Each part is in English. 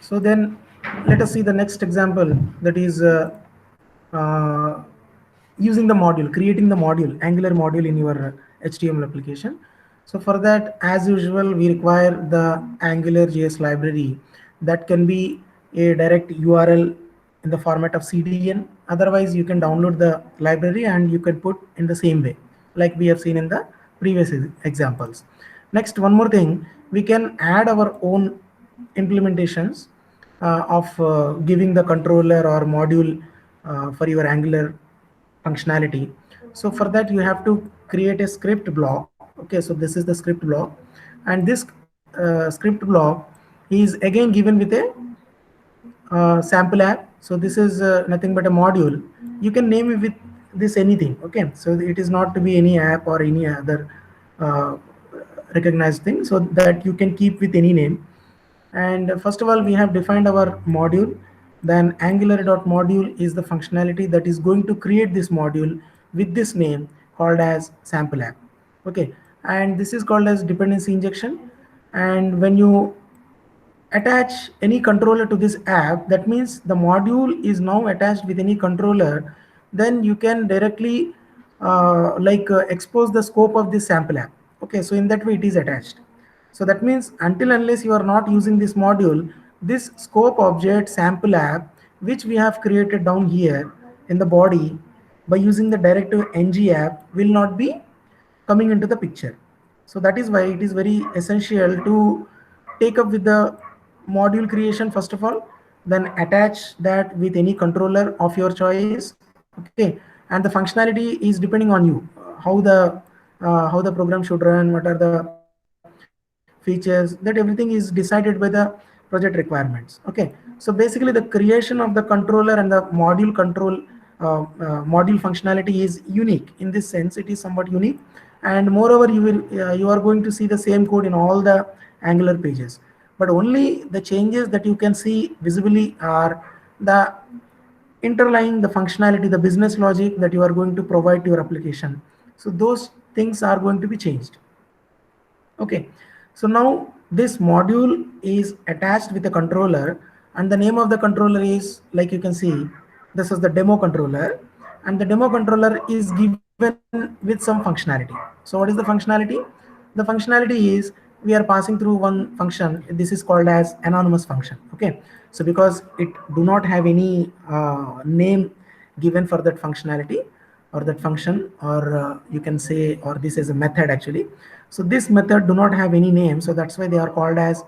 So then let us see the next example, that is uh, using the module, creating the module, Angular module in your HTML application. So for that, as usual, we require the Angular JS library that can be a direct URL in the format of CDN. Otherwise, you can download the library and you can put in the same way, like we have seen in the previous examples. Next, one more thing, we can add our own implementations of giving the controller or module for your Angular functionality. So for that, you have to create a script block. Okay, so this is the script block, and this script block is again given with a sample app. So this is nothing but a module. You can name it with this anything. Okay, so it is not to be any app or any other uh, recognized thing, so that you can keep with any name. And first of all, we have defined our module. Then angular.module is the functionality that is going to create this module with this name called as sample app. Okay, and this is called as dependency injection. And when you attach any controller to this app, that means the module is now attached with any controller, then you can directly expose the scope of this sample app. Okay, so in that way it is attached. So that means until unless you are not using this module, this scope object sample app, which we have created down here in the body by using the directive ng app, will not be coming into the picture. So that is why it is very essential to take up with the module creation first of all, then attach that with any controller of your choice. Okay, and the functionality is depending on you, how the program should run, what are the features, that everything is decided by the project requirements. Okay, so basically the creation of the controller and the module control module functionality is unique. In this sense, it is somewhat unique, and moreover you are going to see the same code in all the Angular pages, but only the changes that you can see visibly are the interlying the functionality, the business logic that you are going to provide to your application. So those things are going to be changed. Okay, so now this module is attached with a controller, and the name of the controller is, like you can see, this is the demo controller, and the demo controller is given with some functionality. So what is the functionality? The functionality is we are passing through one function. This is called as anonymous function. Okay, so because it do not have any name given for that functionality or that function, or you can say, or this is a method actually. So this method do not have any name, so that's why they are called as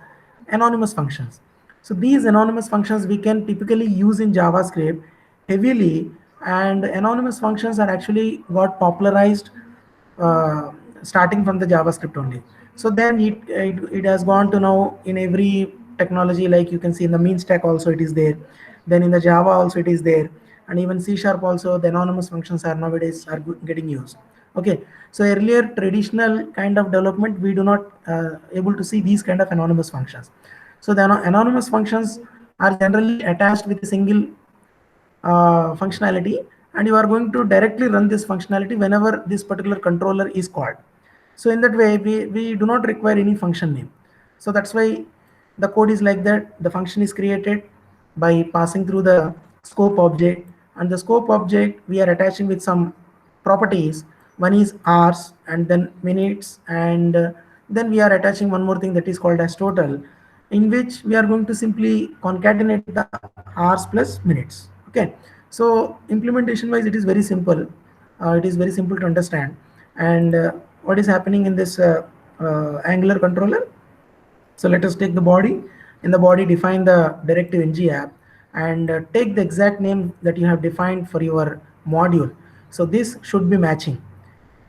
anonymous functions. So these anonymous functions we can typically use in JavaScript heavily, and anonymous functions are actually got popularized uh, starting from the JavaScript only. So then it has gone to now in every technology, like you can see in the mean stack also it is there, then in the Java also it is there, and even C# also the anonymous functions are nowadays are getting used. Okay, so earlier traditional kind of development we do not able to see these kind of anonymous functions. So the anonymous functions are generally attached with a single functionality, and you are going to directly run this functionality whenever this particular controller is called. So in that way we do not require any function name. So that's why the code is like that. The function is created by passing through the scope object, and the scope object we are attaching with some properties. One is hours and then minutes, and then we are attaching one more thing that is called as total, in which we are going to simply concatenate the hours plus minutes. Okay, so implementation wise it is very simple. It is very simple to understand. And what is happening in this Angular controller? So let us take the body. In the body, define the directive ng app, and take the exact name that you have defined for your module. So this should be matching.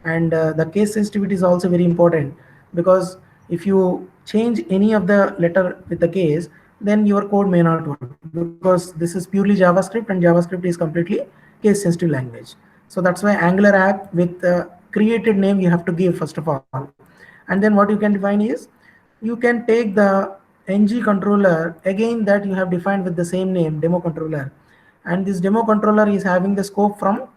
And the case sensitivity is also very important, because if you change any of the letter with the case, then your code may not work, because this is purely JavaScript, and JavaScript is completely case sensitive language. So that's why Angular app with created name you have to give first of all. And then what you can define is, you can take the ng controller again that you have defined with the same name, demo controller, and this demo controller is having the scope from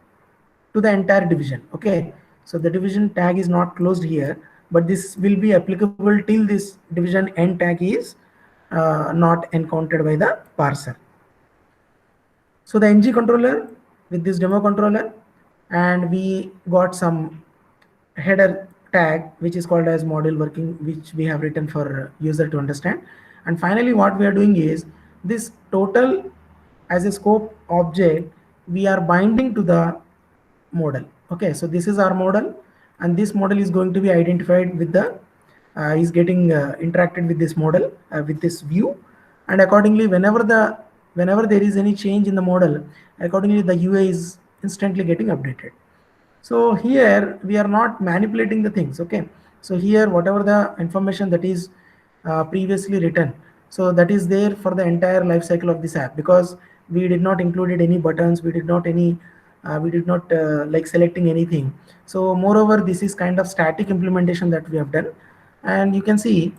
to the entire division. Okay, so the division tag is not closed here, but this will be applicable till this division end tag is not encountered by the parser. So the ng controller with this demo controller, and we got some header tag which is called as module working, which we have written for user to understand. And finally what we are doing is this total as a scope object we are binding to the model. Okay, so this is our model, and this model is going to be identified with the is getting interacted with this model with this view, and accordingly whenever there is any change in the model, accordingly the UI is instantly getting updated. So here we are not manipulating the things. Okay, so here whatever the information that is previously written, so that is there for the entire life cycle of this app, because we did not included any buttons, we did not like selecting anything. So moreover, this is kind of static implementation that we have done. And you can see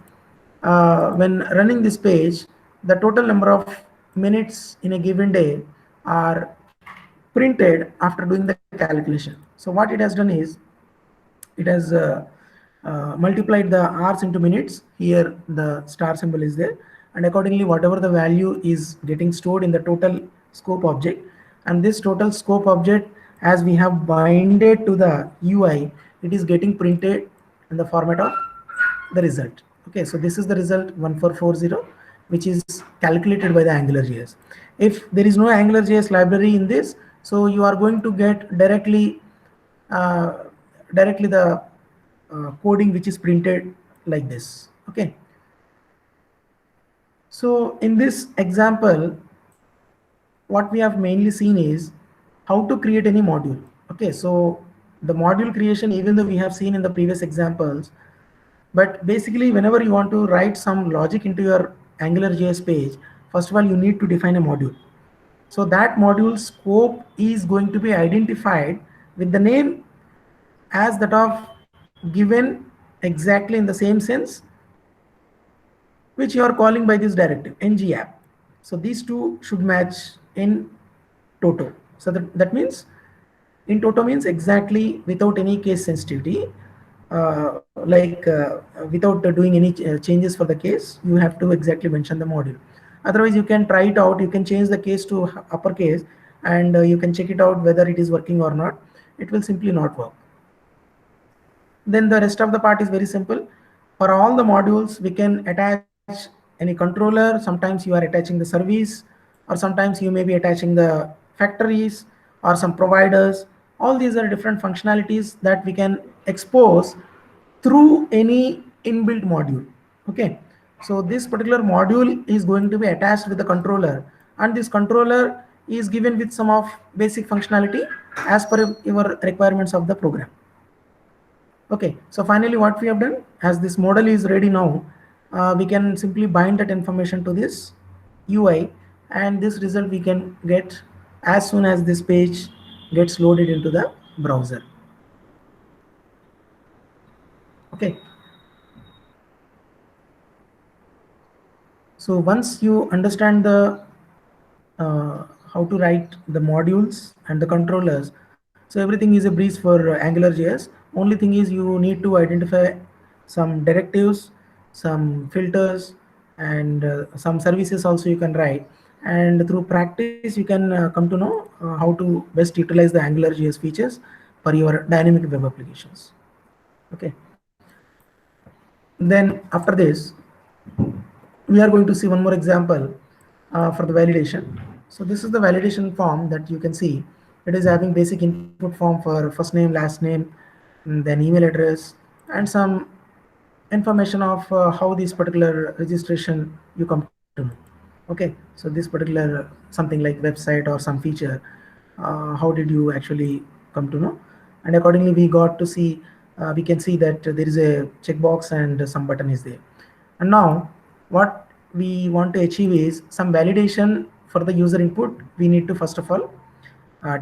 when running this page, the total number of minutes in a given day are printed after doing the calculation. So what it has done is it has multiplied the hours into minutes. Here the star symbol is there, and accordingly whatever the value is getting stored in the total scope object, and this total scope object, as we have binded to the UI, it is getting printed in the format of the result. Okay, so this is the result 1440, which is calculated by the AngularJS. If there is no AngularJS library in this, so you are going to get directly the coding which is printed like this. Okay, so in this example what we have mainly seen is how to create any module. Okay, so the module creation, even though we have seen in the previous examples, but basically whenever you want to write some logic into your AngularJS page, first of all you need to define a module. So that module scope is going to be identified with the name as that of given exactly in the same sense which you are calling by this directive ng app. So these two should match in toto. So that means in toto means exactly without any case sensitivity, without doing any changes for the case, you have to exactly mention the module. Otherwise you can try it out, you can change the case to uppercase, and you can check it out whether it is working or not. It will simply not work. Then the rest of the part is very simple. For all the modules we can attach any controller. Sometimes you are attaching the service, or sometimes you may be attaching the factories or some providers. All these are different functionalities that we can expose through any inbuilt module. Okay, so this particular module is going to be attached with the controller, and this controller is given with some of basic functionality as per your requirements of the program. Okay, so finally what we have done, as this model is ready now, we can simply bind that information to this UI, and this result we can get as soon as this page gets loaded into the browser. Okay, so once you understand the how to write the modules and the controllers, so everything is a breeze for AngularJS. Only thing is you need to identify some directives, some filters, and some services also you can write. And through practice you can come to know how to best utilize the AngularJS features for your dynamic web applications. Okay, then after this we are going to see one more example for the validation. So this is the validation form that you can see. It is having basic input form for first name, last name, then email address, and some information of how this particular registration you come to know. Okay, so this particular something like website or some feature, how did you actually come to know? And accordingly we got to see, we can see that there is a checkbox and some button is there. And now what we want to achieve is some validation for the user input. We need to first of all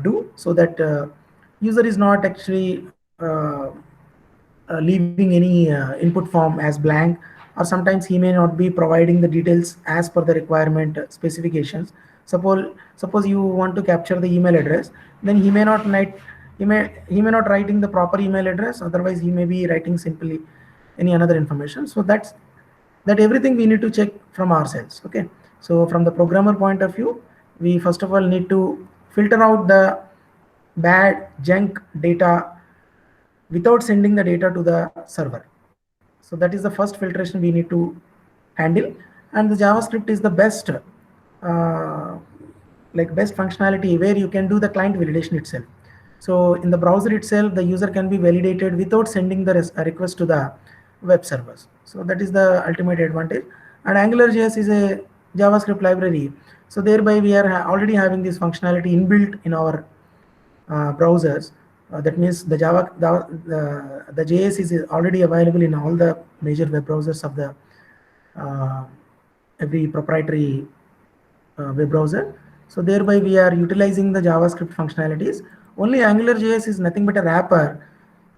do, so that user is not actually leaving any input form as blank, or sometimes he may not be providing the details as per the requirement specifications. Suppose you want to capture the email address, then he may not writing the proper email address, otherwise he may be writing simply any another information. So that's that everything we need to check from ourselves. Okay, so from the programmer point of view, we first of all need to filter out the bad junk data without sending the data to the server. So that is the first filtration we need to handle, and the JavaScript is the best best functionality where you can do the client validation itself. So in the browser itself, the user can be validated without sending the request to the web servers. So that is the ultimate advantage. And AngularJS is a JavaScript library. So thereby we are already having this functionality inbuilt in our browsers. That means the the JS is already available in all the major web browsers of the every proprietary web browser. So thereby we are utilizing the JavaScript functionalities. Only AngularJS is nothing but a wrapper.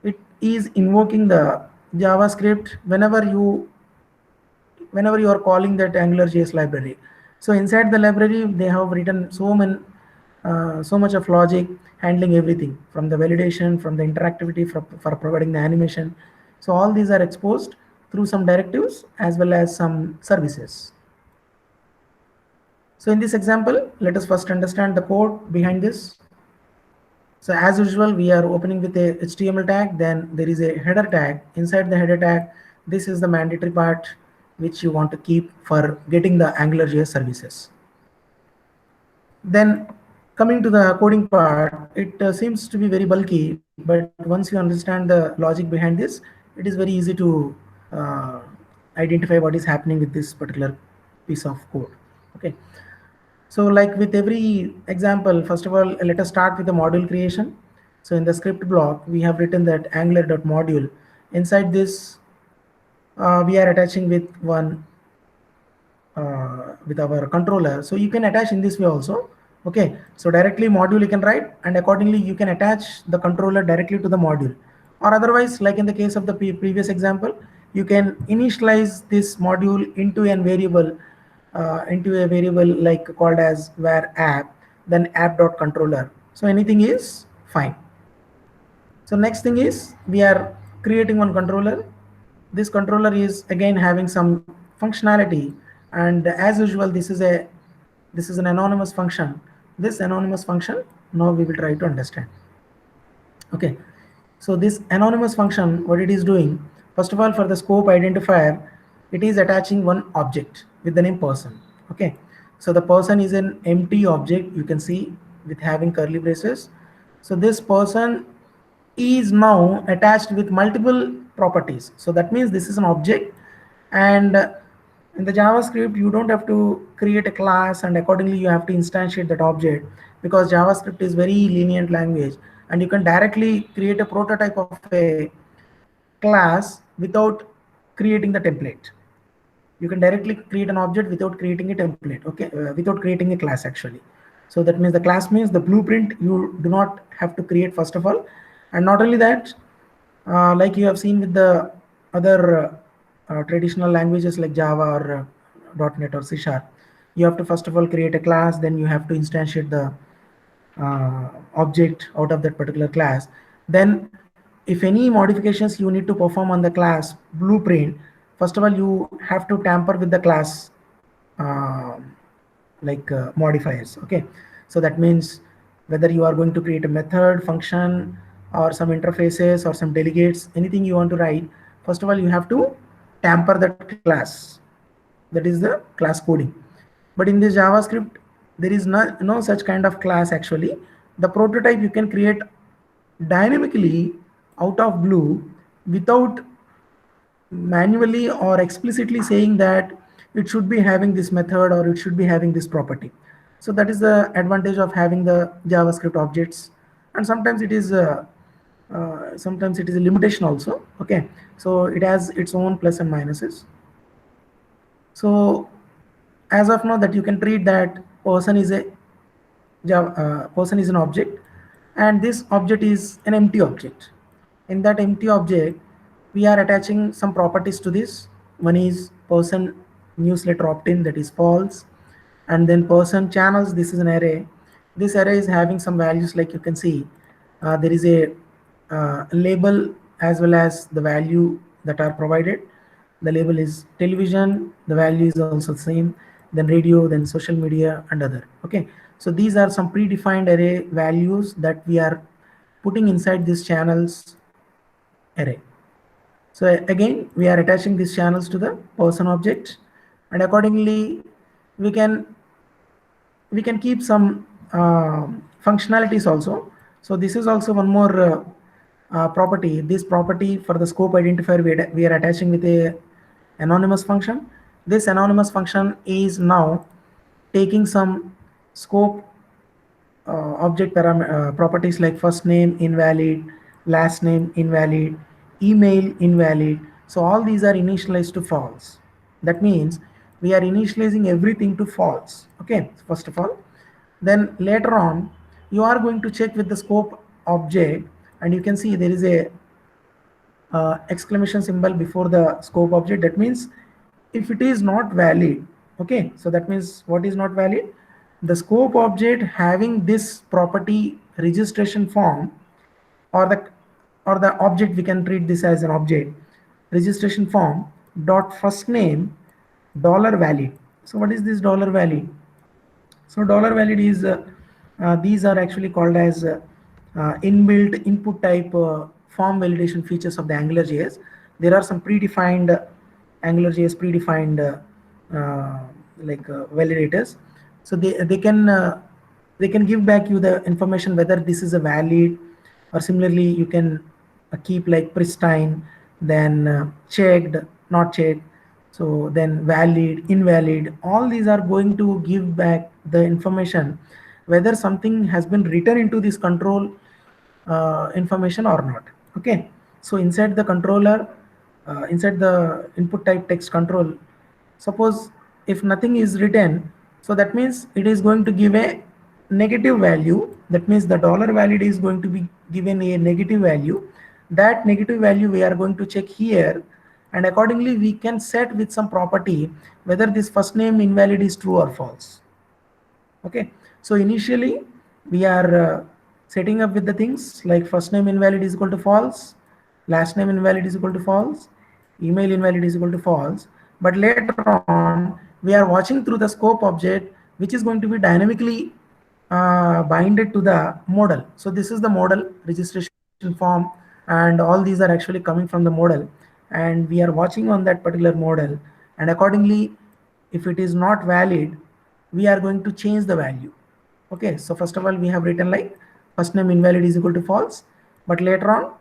It is invoking the JavaScript whenever you are calling that AngularJS library. So inside the library, they have written so much of logic handling everything from the validation, from the interactivity, for providing the animation. So all these are exposed through some directives as well as some services. So in this example, let us first understand the code behind this. So as usual, we are opening with a HTML tag, then there is a header tag. Inside the header tag, this is the mandatory part which you want to keep for getting the AngularJS services. Then coming to the coding part, it seems to be very bulky, but once you understand the logic behind this, it is very easy to identify what is happening with this particular piece of code. Okay. So like with every example, first of all, let us start with the module creation. So in the script block, we have written that angular.module. Inside this, we are attaching with with our controller. So you can attach in this way also. Okay, so directly module you can write, and accordingly you can attach the controller directly to the module. Or otherwise, like in the case of the previous example, you can initialize this module into a variable like called as var app, then app.controller. So anything is fine. So next thing is we are creating one controller. This controller is again having some functionality, and as usual, this is an anonymous function. This anonymous function, now we will try to understand. Okay, so this anonymous function, what it is doing, first of all, for the scope identifier, it is attaching one object with the name person. Okay, so the person is an empty object, you can see, with having curly braces. So this person is now attached with multiple properties. So that means this is an object, and in the JavaScript you don't have to create a class and accordingly you have to instantiate that object, because JavaScript is very lenient language and you can directly create a prototype of a class without creating the template. You can directly create an object without creating a template. Okay, without creating a class actually. So that means the class means the blueprint you do not have to create first of all. And not only that, like you have seen with the other traditional languages like Java or .NET or C#, you have to first of all create a class, then you have to instantiate the object out of that particular class. Then if any modifications you need to perform on the class blueprint, first of all you have to tamper with the class modifiers. Okay, so that means whether you are going to create a method, function, or some interfaces or some delegates, anything you want to write, first of all you have to tamper that class. That is the class coding. But in this JavaScript there is no such kind of class actually. The prototype you can create dynamically out of blue without manually or explicitly saying that it should be having this method or it should be having this property. So that is the advantage of having the JavaScript objects, and sometimes it is a limitation also. Okay, so it has its own plus and minuses. So as of now that you can treat that person is person is an object, and this object is an empty object. In that empty object we are attaching some properties to this. One is person newsletter opt-in, that is false, and then person channels, this is an array. This array is having some values, like you can see there is a label as well as the value that are provided. the label is television, the value is also the same, then radio, then social media and other. Okay, so these are some predefined array values that we are putting inside this channels array. So again, we are attaching these channels to the person object, and accordingly we can keep some functionalities also. So this is also one more property. This property for the scope identifier we are attaching with a anonymous function. This anonymous function is now taking some scope object properties like first name invalid, last name invalid, email invalid. So all these are initialized to false. That means we are initializing everything to false. Okay, first of all. Then later on, you are going to check with the scope object, and you can see there is a exclamation symbol before the scope object. That means if it is not valid, okay, so that means what is not valid? The scope object having this property registration form, or the object, we can treat this as an object, registration form dot first name dollar valid. So what is this dollar valid? So dollar valid is these are actually called as inbuilt input type form validation features of the AngularJS. There are some predefined AngularJS predefined validators. So they can give back you the information whether this is a valid, or similarly you can keep like pristine, then checked, not checked, so then valid, invalid. All these are going to give back the information whether something has been written into this control information or not. Okay, so inside the controller, inside the input type text control, suppose if nothing is written, so that means it is going to give a negative value. That means the dollar valid is going to be given a negative value. That negative value we are going to check here, and accordingly we can set with some property whether this first name invalid is true or false. Okay, so initially we are setting up with the things like first name invalid is equal to false, last name invalid is equal to false, email invalid is equal to false. But later on we are watching through the scope object, which is going to be dynamically binded to the model. So this is the model registration form, and all these are actually coming from the model, and we are watching on that particular model, and accordingly if it is not valid, we are going to change the value. Okay, so first of all we have written like first name invalid is equal to false, but later on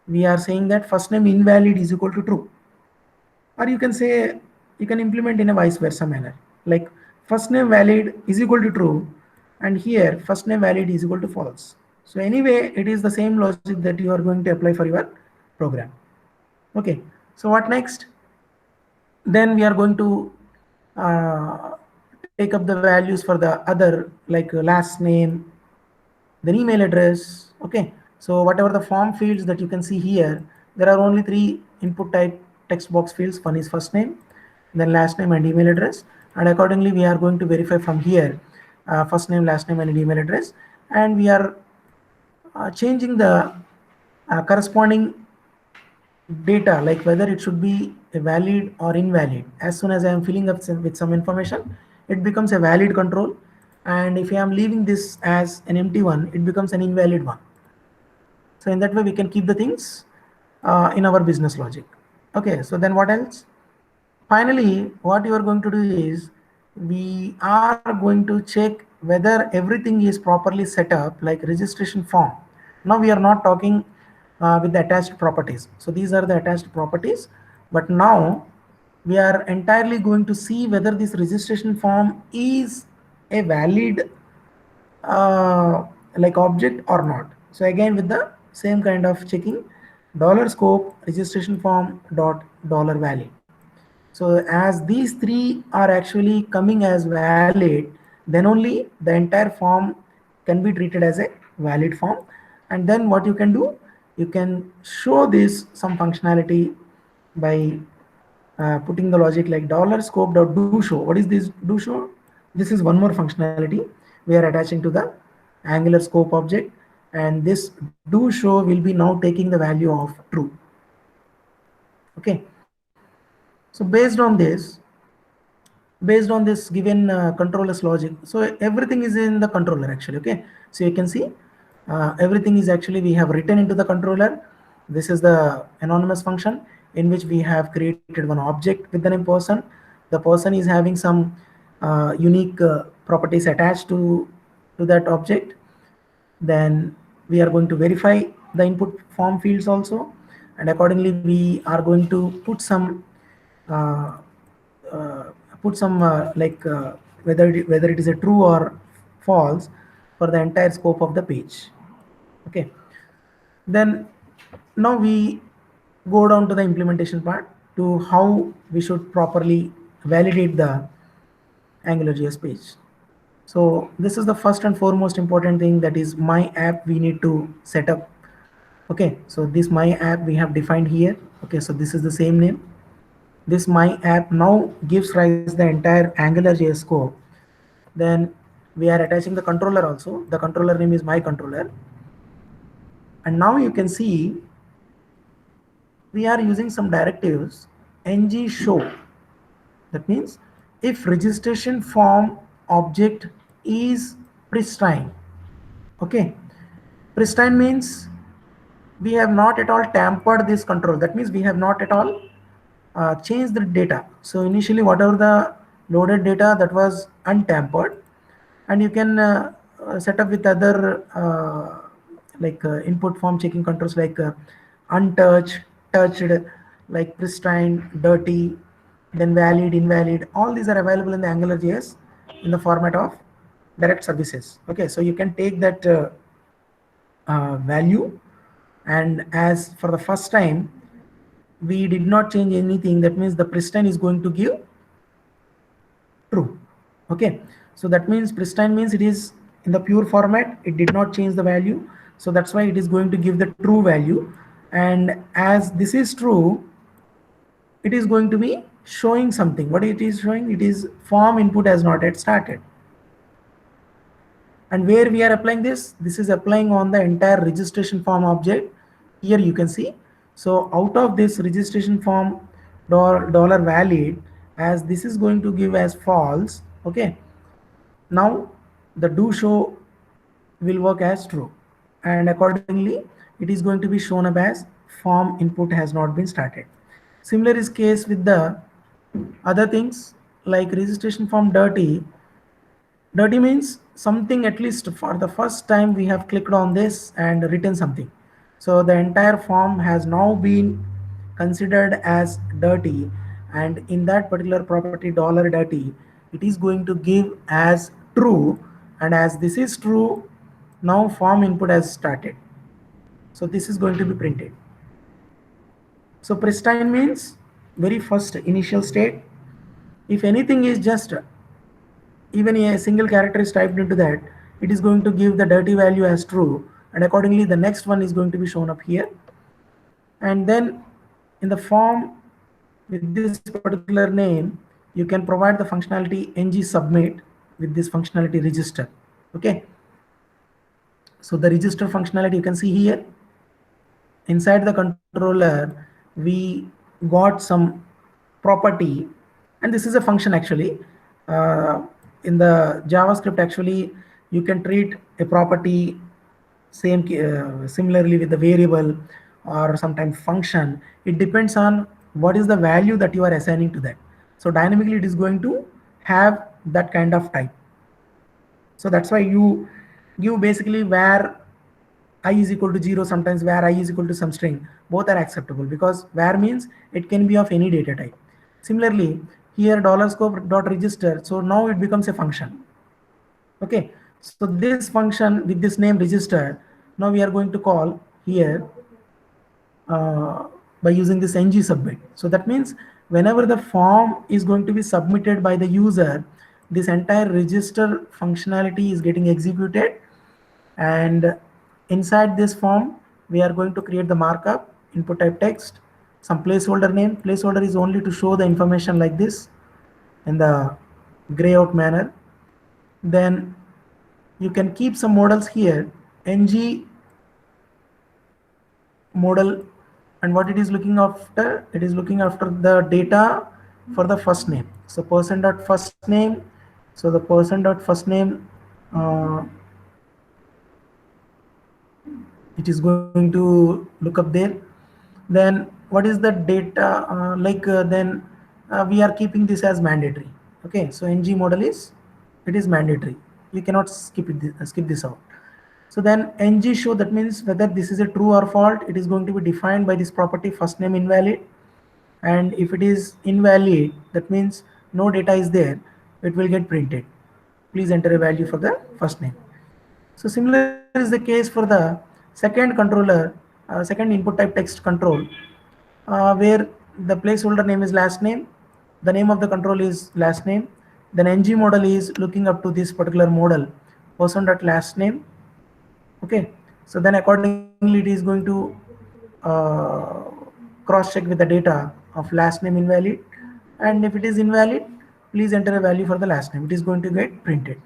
we are saying that first name invalid is equal to true. Or you can say, you can implement in a vice versa manner, like first name valid is equal to true, and here first name valid is equal to false. So anyway it is the same logic that you are going to apply for your program. Okay, so what next? Then we are going to take up the values for the other, like last name, then email address. Okay, so whatever the form fields that you can see here, there are only three input type text box fields. One is first name, then last name and email address, and accordingly we are going to verify from here first name, last name and email address, and we are changing the corresponding data, like whether it should be a valid or invalid. As soon as I am filling up with some information, it becomes a valid control, and if I am leaving this as an empty one, it becomes an invalid one. So in that way we can keep the things in our business logic. Okay, so then what else? Finally what you are going to do is, we are going to check whether everything is properly set up, like registration form. Now we are not talking with the attached properties. So these are the attached properties, but now we are entirely going to see whether this registration form is a valid like object or not. So again with the same kind of checking, dollar scope registration form dot dollar valid. So as these three are actually coming as valid, then only the entire form can be treated as a valid form. And then what you can do, you can show this some functionality by putting the logic like dollar scope dot do show. What is this do show? This is one more functionality we are attaching to the Angular scope object, and this do show will be now taking the value of true. Okay, So based on this given controller's logic, so everything is in the controller actually. Okay, so you can see everything is actually we have written into the controller. This is the anonymous function in which we have created one object with the name person. The person is having some unique properties attached to that object. Then we are going to verify the input form fields also, and accordingly we are going to uh, uh, put some whether it is a true or false for the entire scope of the page. Okay, then now we go down to the implementation part to how we should properly validate the AngularJS page. So this is the first and foremost important thing, that is my app we need to set up. Okay, so this my app we have defined here. Okay, so this is the same name. This my app now gives rise the entire AngularJS scope. Then we are attaching the controller also. The controller name is my controller. And now you can see we are using some directives ng show. That means if registration form object is pristine. Okay, pristine means we have not at all tampered this control. That means we have not at all changed the data. So initially whatever the loaded data, that was untampered, and you can set up with other input form checking controls like untouched, touched, like pristine, dirty, then valid, invalid. All these are available in the AngularJS in the format of direct services. Okay, so you can take that value, and as for the first time we did not change anything, that means the pristine is going to give true. Okay, so that means pristine means it is in the pure format, it did not change the value, so that's why it is going to give the true value. And as this is true, it is going to be showing something. What it is showing? It is form input has not yet started. And where we are applying this is applying on the entire registration form object. Here you can see. So out of this registration form dollar valid, as this is going to give as false. Okay, now the do show will work as true, and accordingly it is going to be shown up as form input has not been started. Similar is case with the other things like registration form dirty. Dirty means something, at least for the first time we have clicked on this and written something. So the entire form has now been considered as dirty, and in that particular property $dirty, it is going to give as true, and as this is true, now form input has started. So this is going to be printed. So pristine means very first initial state. If anything is just even a single character is typed into that, it is going to give the dirty value as true, and accordingly the next one is going to be shown up here. And then in the form with this particular name, you can provide the functionality ng submit with this functionality register. Okay, so the register functionality you can see here. Inside the controller we got some property, and this is a function actually. In the JavaScript actually you can treat a property similarly with the variable or sometimes function. It depends on what is the value that you are assigning to that. So dynamically it is going to have that kind of type. So that's why you give basically where I is equal to 0, sometimes where I is equal to some string. Both are acceptable because where means it can be of any data type. Similarly, here $scope.register, so now it becomes a function. Okay, so this function with this name register, now we are going to call here by using this ng submit. So that means whenever the form is going to be submitted by the user, this entire register functionality is getting executed, and inside this form we are going to create the markup, input type text, some placeholder name. Placeholder is only to show the information like this in the gray out manner. Then you can keep some models here, ng model, and what it is looking after, it is looking after the data for the first name. So person dot first name. So the person dot first name, uh, it is going to look up there. Then what is the data, then we are keeping this as mandatory. Okay, so ng model is, it is mandatory, you cannot skip this out. So then ng show, that means whether this is a true or false, it is going to be defined by this property first name invalid. And if it is invalid, that means no data is there, it will get printed. Please enter a value for the first name. So similar is the case for the second controller, second input type text control, where the placeholder name is last name, the name of the control is last name, then ng model is looking up to this particular model, person dot last name. Okay, so then accordingly it is going to cross check with the data of last name invalid, and if it is invalid, please enter a value for the last name, it is going to get printed.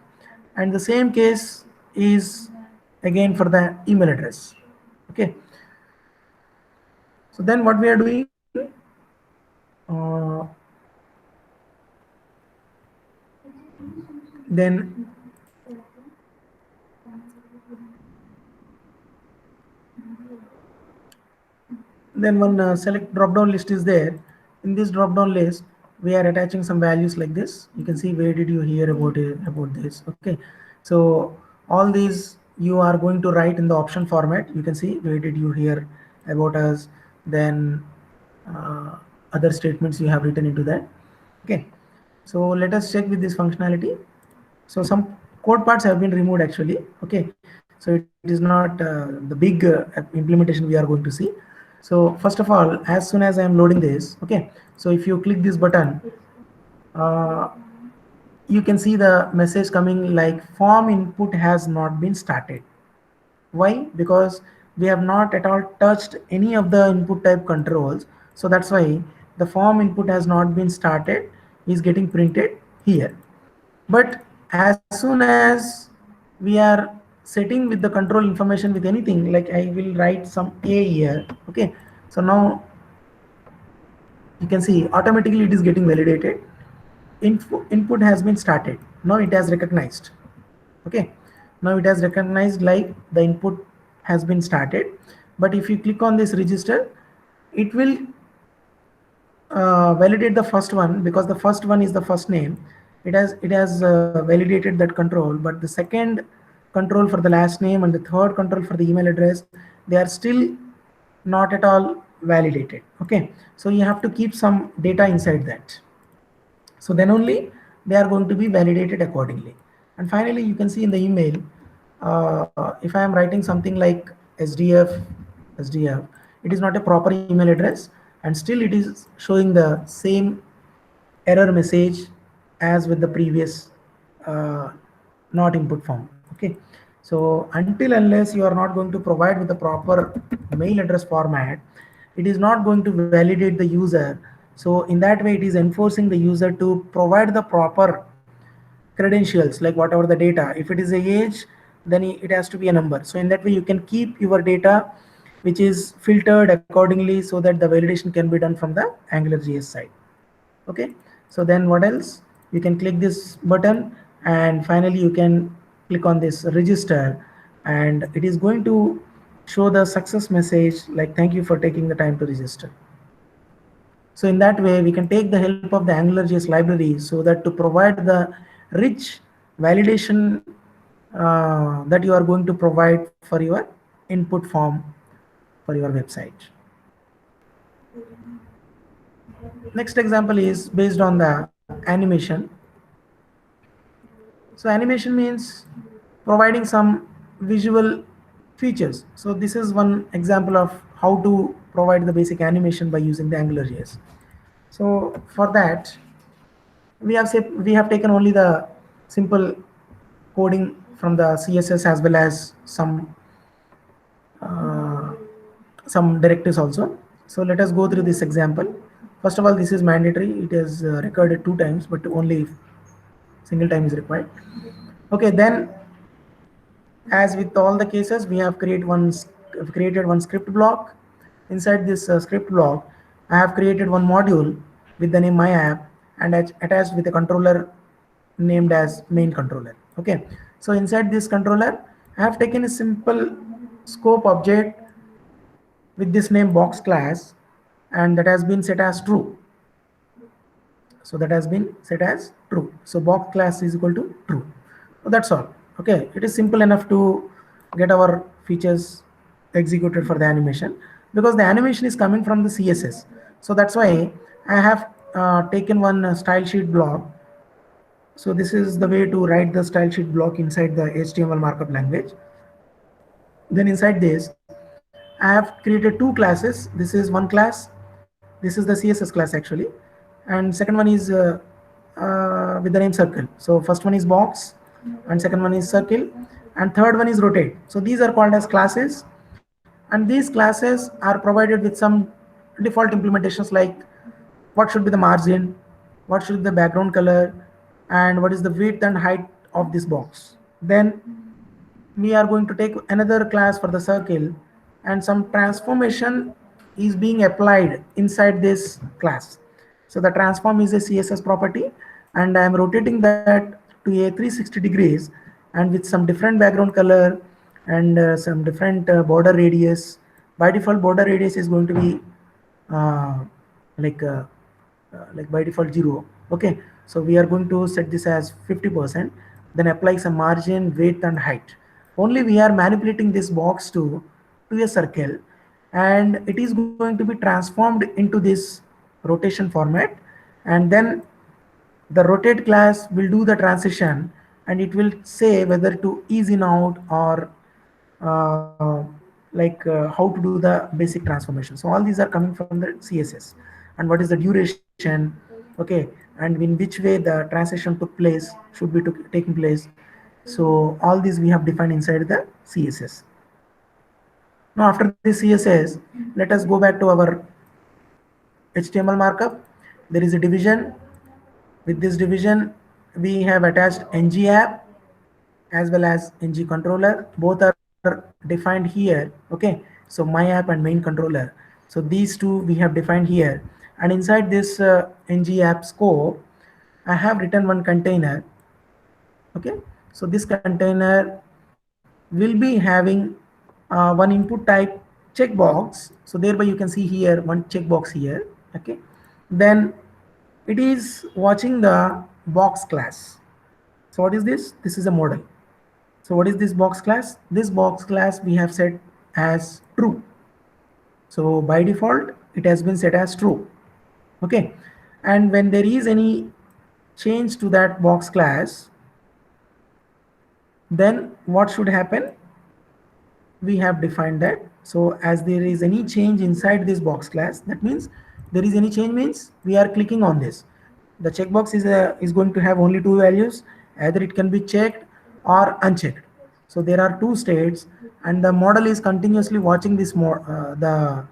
And the same case is again for the email address. Okay, so then what we are doing, then one select drop down list is there. In this drop down list we are attaching some values like this. You can see where did you hear about it, about this. Okay, so all these you are going to write in the option format. You can see where did you hear about us, then other statements you have written into that. Okay, so let us check with this functionality. So some code parts have been removed actually. Okay, so it is not the big implementation we are going to see. So first of all, as soon as I am loading this, okay, so if you click this button, you can see the message coming like form input has not been started. Why? Because we have not at all touched any of the input type controls. So that's why the form input has not been started is getting printed here. But as soon as we are setting with the control information with anything, like I will write some a here. Okay, so now you can see automatically it is getting validated. Input has been started. Now it has recognized. Okay, now it has recognized like the input has been started. But if you click on this register, it will validate the first one, because the first one is the first name. It has validated that control, but the second control for the last name and the third control for the email address, they are still not at all validated. Okay, so you have to keep some data inside that, so then only they are going to be validated accordingly. And finally you can see in the email, if I am writing something like sdf, it is not a proper email address, and still it is showing the same error message as with the previous not input form. Okay, so until unless you are not going to provide with the proper mail address format, it is not going to validate the user. So in that way it is enforcing the user to provide the proper credentials, like whatever the data. If it is a age, then it has to be a number. So in that way you can keep your data which is filtered accordingly, so that the validation can be done from the AngularJS side. Okay, so then what else, you can click this button, and finally you can click on this register, and it is going to show the success message like thank you for taking the time to register. So in that way we can take the help of the AngularJS library, so that to provide the rich validation that you are going to provide for your input form for your website. Next example is based on the animation. So animation means providing some visual features. So this is one example of how to provide the basic animation by using the AngularJS. So for that, we have taken only the simple coding from the CSS, as well as uh, some directives also. So let us go through this example. First of all, this is mandatory. It is recorded 2 times, but only single time is required. Okay, then as with all the cases, we have created one script block. Inside this script block, I have created one module with the name my app, and attached with a controller named as main controller. Okay, so inside this controller I have taken a simple scope object with this name box class, and that has been set as true. So that has been set as true. So box class is equal to true. So that's all. Okay, it is simple enough to get our features executed for the animation, because the animation is coming from the CSS. So that's why I have taken one style sheet block. So this is the way to write the style sheet block inside the HTML markup language. Then inside this, I have created two classes. This is one class. This is the CSS class actually, and second one is with the name circle. So first one is box, and second one is circle, and third one is rotate. So these are called as classes, and these classes are provided with some default implementations like what should be the margin, what should be the background color, and what is the width and height of this box. Then we are going to take another class for the circle, and some transformation is being applied inside this class. So the transform is a CSS property, and I am rotating that to a 360 degrees, and with some different background color and some different border radius. By default border radius is going to be uh, like uh, like by default 0. Okay, so we are going to set this as 50%, then apply some margin, width and height. Only we are manipulating this box to a circle, and it is going to be transformed into this rotation format, and then the rotate class will do the transition, and it will say whether to ease in out or how to do the basic transformation. So all these are coming from the CSS, and what is the duration, okay, and in which way the transition took place, should be taking place. So all these we have defined inside the CSS. Now after this CSS, let us go back to our HTML markup. There is a division. With this division, we have attached ng app as well as ng controller. Both are defined here. Okay, so my app and main controller. So these two we have defined here, and inside this ng app scope, I have written one container. Okay, so this container will be having one input type checkbox. So thereby you can see here one checkbox here. Okay, then it is watching the box class. So what is this? This is a model. So what is this box class? This box class we have set as true. So by default, it has been set as true. Okay, and when there is any change to that box class, then what should happen? We have defined that. So as there is any change inside this box class, that means there is any change means we are clicking on this. The checkbox is going to have only two values. Either it can be checked or unchecked. So there are two states, and the model is continuously watching this the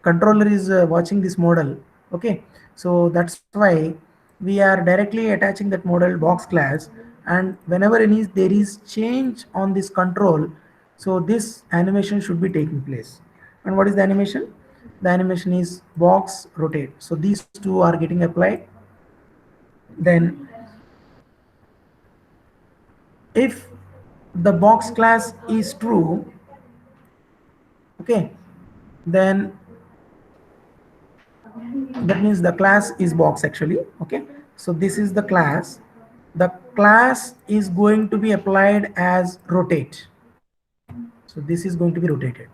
controller is watching this model. Okay, so that's why we are directly attaching that model box class, and whenever there is change on this control, so this animation should be taking place. And what is the animation? The animation is box rotate. So these two are getting applied. Then if the box class is true, okay, then that means the class is box actually. Okay, so this is the class. The class is going to be applied as rotate. So this is going to be rotated.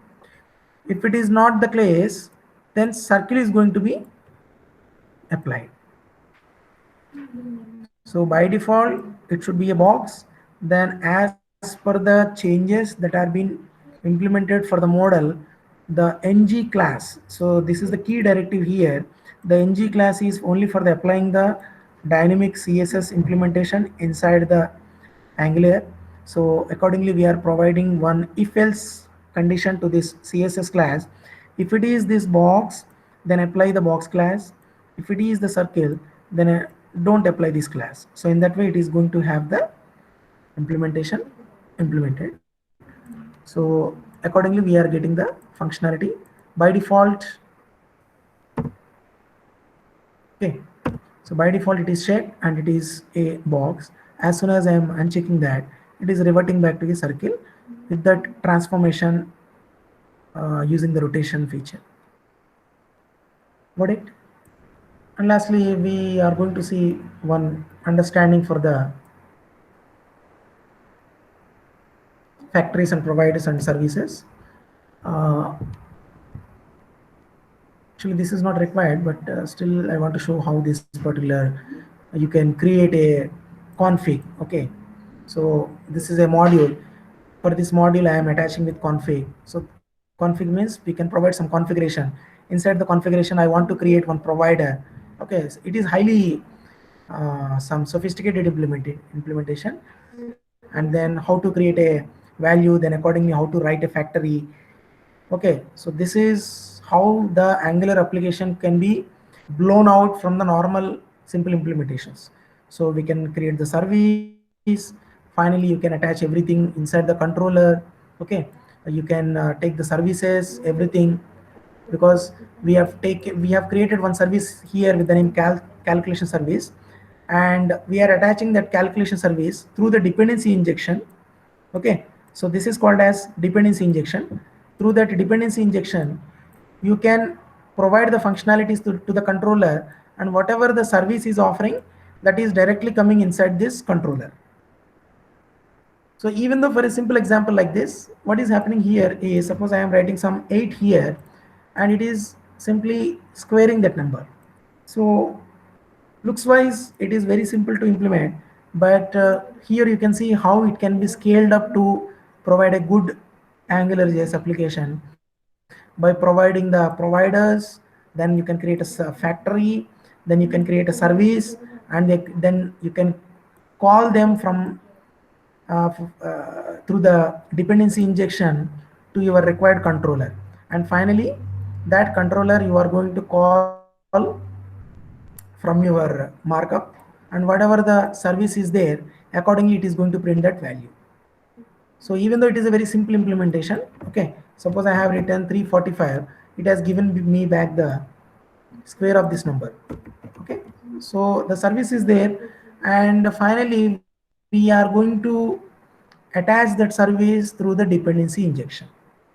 If it is not the case, then circle is going to be applied. So by default, it should be a box. Then as per the changes that are being implemented for the model, the ng class. So this is the key directive here. The ng class is only for the applying the dynamic CSS implementation inside the Angular. So accordingly, we are providing one if else condition to this CSS class. If it is this box, then apply the box class. If it is the circle, then don't apply this class. So in that way, it is going to have the implementation implemented. So accordingly, we are getting the functionality by default. Okay, So by default it is checked and it is a box. As soon as I am unchecking that, it is reverting back to the circle with that transformation using the rotation feature. Got it? And lastly, we are going to see one understanding for the factories and providers and services. Actually, this is not required, but still I want to show how this particular you can create a config. Okay, so this is a module. For this module, I am attaching with config. So config means we can provide some configuration. Inside the configuration, I want to create one provider. Okay, so it is highly some sophisticated implementation, and then how to create a value, then accordingly how to write a factory. Okay, so this is how the Angular application can be blown out from the normal simple implementations. So we can create the service. Finally, you can attach everything inside the controller. Okay, you can take the services, everything, because we have created one service here with the name calculation service, and we are attaching that calculation service through the dependency injection. Okay, so this is called as dependency injection. Through that dependency injection, you can provide the functionalities to the controller, and whatever the service is offering, that is directly coming inside this controller. So even though for a simple example like this, what is happening here is, suppose I am writing some 8 here, and it is simply squaring that number. So looks wise, it is very simple to implement, but here you can see how it can be scaled up to provide a good Angular JS application by providing the providers. Then you can create a factory, then you can create a service, and then you can call them from through the dependency injection to your required controller. And finally, that controller you are going to call from your markup, and whatever the service is there, accordingly it is going to print that value. So even though it is a very simple implementation, okay, suppose I have written 345, it has given me back the square of this number. Okay, so the service is there, and finally we are going to attach that service through the dependency injection.